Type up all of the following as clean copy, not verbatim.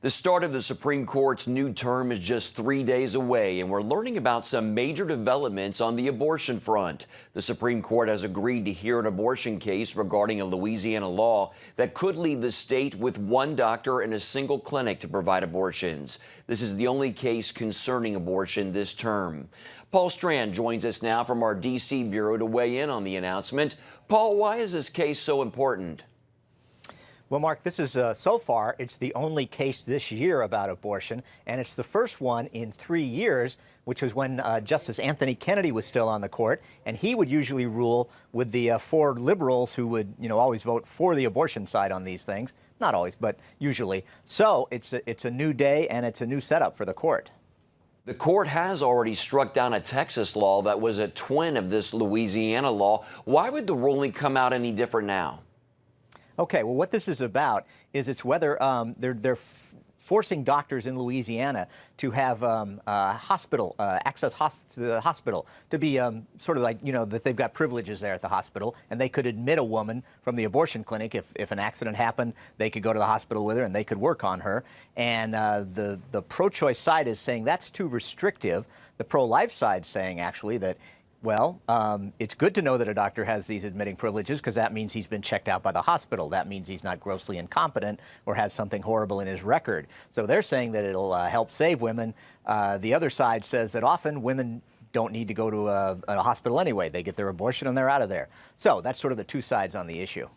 The start of the Supreme Court's new term is just 3 days away, and we're learning about some major developments on the abortion front. The Supreme Court has agreed to hear an abortion case regarding a Louisiana law that could leave the state with one doctor and a single clinic to provide abortions. This is the only case concerning abortion this term. Paul Strand joins us now from our D.C. Bureau to weigh in on the announcement. Paul, why is this case so important? Well, Mark, this is so far, it's the only case this year about abortion, and it's the first one in 3 years, which was when Justice Anthony Kennedy was still on the court, and he would usually rule with the 4 liberals who would, always vote for the abortion side on these things. Not always, but usually. So it's a new day, and it's a new setup for the court. The court has already struck down a Texas law that was a twin of this Louisiana law. Why would the ruling come out any different now? Okay, well, what this is about is it's whether they're forcing doctors in Louisiana to have access to the hospital, to be sort of like, that they've got privileges there at the hospital, and they could admit a woman from the abortion clinic. If an accident happened, they could go to the hospital with her and they could work on her. And the pro-choice side is saying that's too restrictive. The pro-life side saying actually that, well, it's good to know that a doctor has these admitting privileges because that means he's been checked out by the hospital. That means he's not grossly incompetent or has something horrible in his record. So they're saying that it'll help save women. The other side says that often women don't need to go to a hospital anyway. They get their abortion and they're out of there. So that's sort of the two sides on the issue.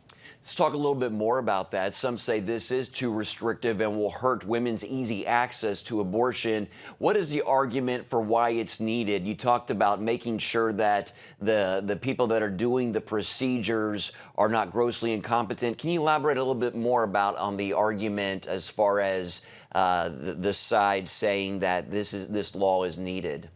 Let's talk a little bit more about that. Some say this is too restrictive and will hurt women's easy access to abortion. What is the argument for why it's needed? You talked about making sure that the people that are doing the procedures are not grossly incompetent. Can you elaborate a little bit more about on the argument as far as the side saying that this law is needed?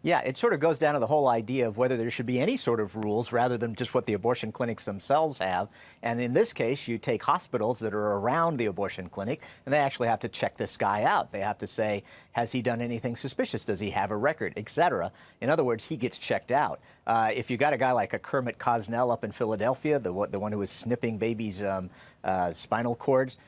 Yeah, it sort of goes down to the whole idea of whether there should be any sort of rules rather than just what the abortion clinics themselves have. And in this case, you take hospitals that are around the abortion clinic, and they actually have to check this guy out. They have to say, has he done anything suspicious? Does he have a record, etc. In other words, he gets checked out. If you got a guy like a Kermit Cosnell up in Philadelphia, the one who was snipping babies' spinal cords,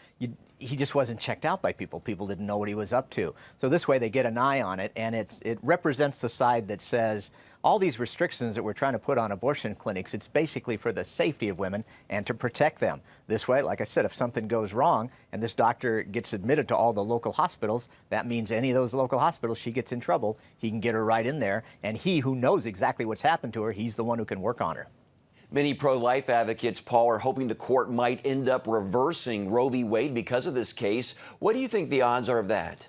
he just wasn't checked out by people. People didn't know what he was up to. So this way they get an eye on it, and it represents the side that says all these restrictions that we're trying to put on abortion clinics, it's basically for the safety of women and to protect them. This way, like I said, if something goes wrong and this doctor gets admitted to all the local hospitals, that means any of those local hospitals, she gets in trouble, he can get her right in there, and he who knows exactly what's happened to her, he's the one who can work on her. Many pro-life advocates, Paul, are hoping the court might end up reversing Roe v. Wade because of this case. What do you think the odds are of that?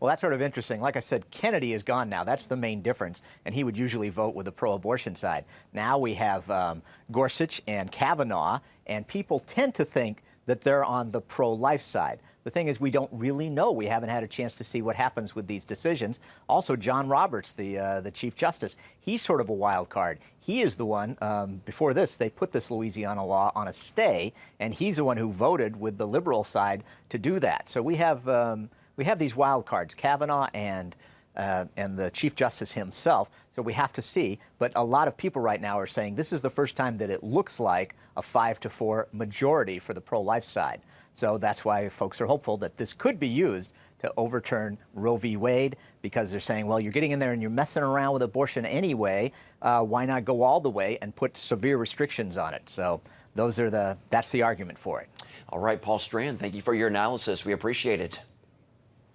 Well, that's sort of interesting. Like I said, Kennedy is gone now. That's the main difference, and he would usually vote with the pro-abortion side. Now we have Gorsuch and Kavanaugh, and people tend to think that they're on the pro-life side. The thing is, we don't really know. We haven't had a chance to see what happens with these decisions. Also, John Roberts, the Chief Justice, he's sort of a wild card. He is the one, before this, they put this Louisiana law on a stay, and he's the one who voted with the liberal side to do that. So we have these wild cards, Kavanaugh and the Chief Justice himself, so we have to see. But a lot of people right now are saying this is the first time that it looks like a 5-4 majority for the pro-life side. So that's why folks are hopeful that this could be used to overturn Roe v. Wade, because they're saying, well, you're getting in there and you're messing around with abortion anyway. Why not go all the way and put severe restrictions on it? So that's the argument for it. All right, Paul Strand, thank you for your analysis. We appreciate it.